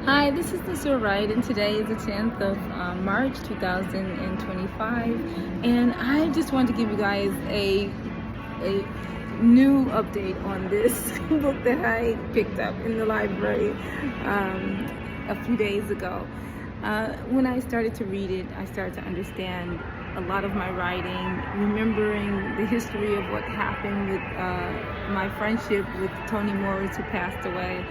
Hi, this is Mr. Wright, and today is the 10th of March 2025, and I just wanted to give you guys a new update on this book that I picked up in the library a few days ago. When I started to read it, I started to understand a lot of my writing, remembering the history of what happened with my friendship with Toni Morris, who passed away.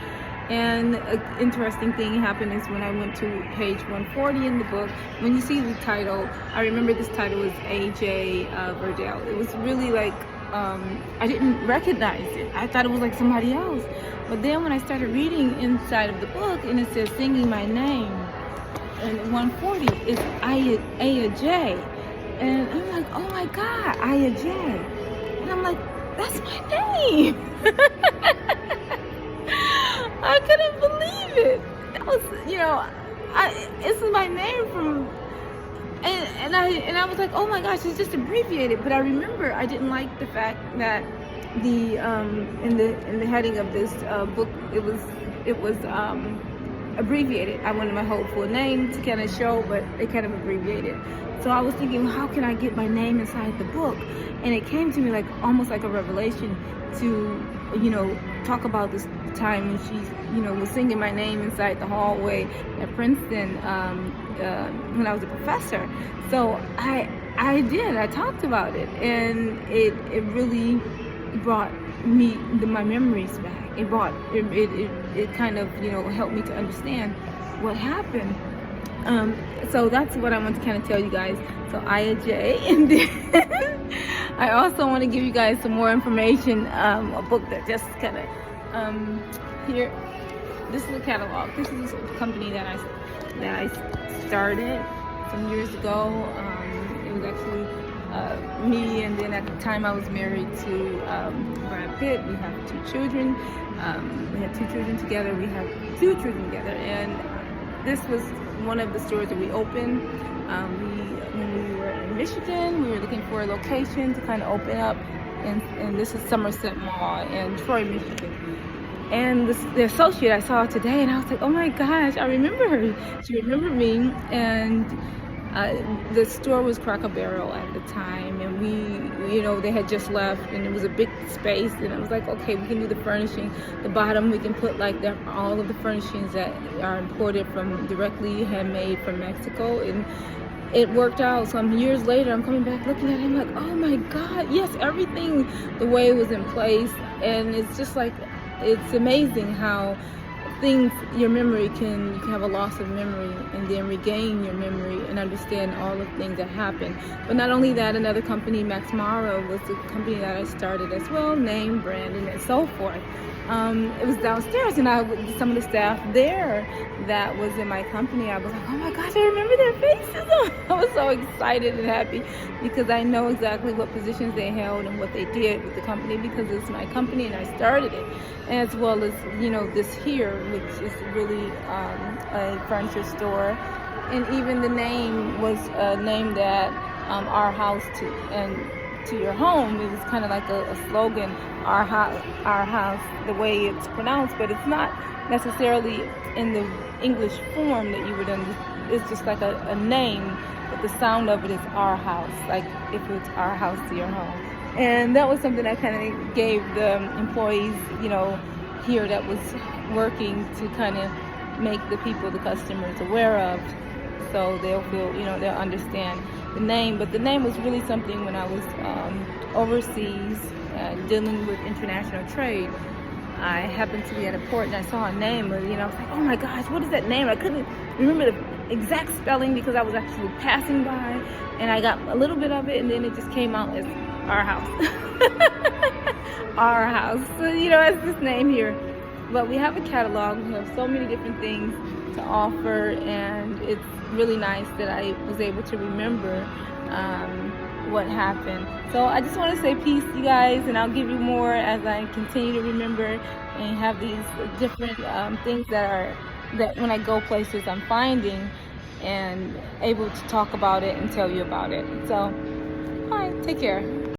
And an interesting thing happened is when I went to page 140 in the book, when you see the title, I remember this title was A.J. Verdell. It was really like, I didn't recognize it. I thought it was like somebody else. But then when I started reading inside of the book, and it says singing my name, and 140 is Aya J. And I'm like, oh my God, Aya J. And I'm like, that's my name. I couldn't believe it. That was, it's my name from, and I was like, oh my gosh, it's just abbreviated. But I remember I didn't like the fact that the in the heading of this book it was abbreviated. I wanted my whole full name to kind of show, but they kind of abbreviated. So I was thinking, well, how can I get my name inside the book? And it came to me like almost like a revelation to, talk about this time when she, was singing my name inside the hallway at Princeton when I was a professor. So I talked about it, and it really brought me my memories back. It kind of helped me to understand what happened. So that's what I want to kind of tell you guys. So Aya J, and then I also want to give you guys some more information. A book that just kind of here. This is a catalog. This is a company that I started some years ago. It was actually me, and then at the time I was married to Brad Pitt. We have 2 children. We had 2 children together. We have 2 children together, and this was one of the stores that we opened. When we were in Michigan, we were looking for a location to kind of open up, and this is Somerset Mall in Troy, Michigan. And the associate I saw today, and I was like, oh my gosh, I remember her. She remembered me, and the store was Cracker Barrel at the time, and they had just left, and it was a big space, and I was like, okay, we can do the furnishing. The bottom, we can put like all of the furnishings that are imported from directly handmade from Mexico, and it worked out. Some years later, I'm coming back looking at it, I'm like, oh my God, yes, everything, the way it was in place, and it's just like, it's amazing how your memory you can have a loss of memory and then regain your memory and understand all the things that happened. But not only that, another company, Max Mara, was the company that I started as well, name, branding, and so forth. It was downstairs, and some of the staff there that was in my company, I was like, oh my gosh, I remember their faces. I was so excited and happy because I know exactly what positions they held and what they did with the company, because it's my company and I started it, as well as this here, which is really a furniture store. And even the name was named at ARHAUS to your home. It was kind of like a slogan, our house, the way it's pronounced, but it's not necessarily in the English form that you would understand. It's just like a name, but the sound of it is our house, like if it's our house to your home. And that was something I kind of gave the employees, here that was working, to kind of make the customers aware of, so they'll feel, they'll understand the name. But the name was really something when I was overseas dealing with international trade. I happened to be at a port and I saw a name, and I was like, oh my gosh, what is that name? I couldn't remember the exact spelling because I was actually passing by, and I got a little bit of it, and then it just came out as our house. Our house. So, it's this name here. But we have a catalog. We have so many different things to offer, and it's really nice that I was able to remember what happened. So I just want to say peace, you guys, and I'll give you more as I continue to remember and have these different things that when I go places I'm finding and able to talk about it and tell you about it. So, bye, take care.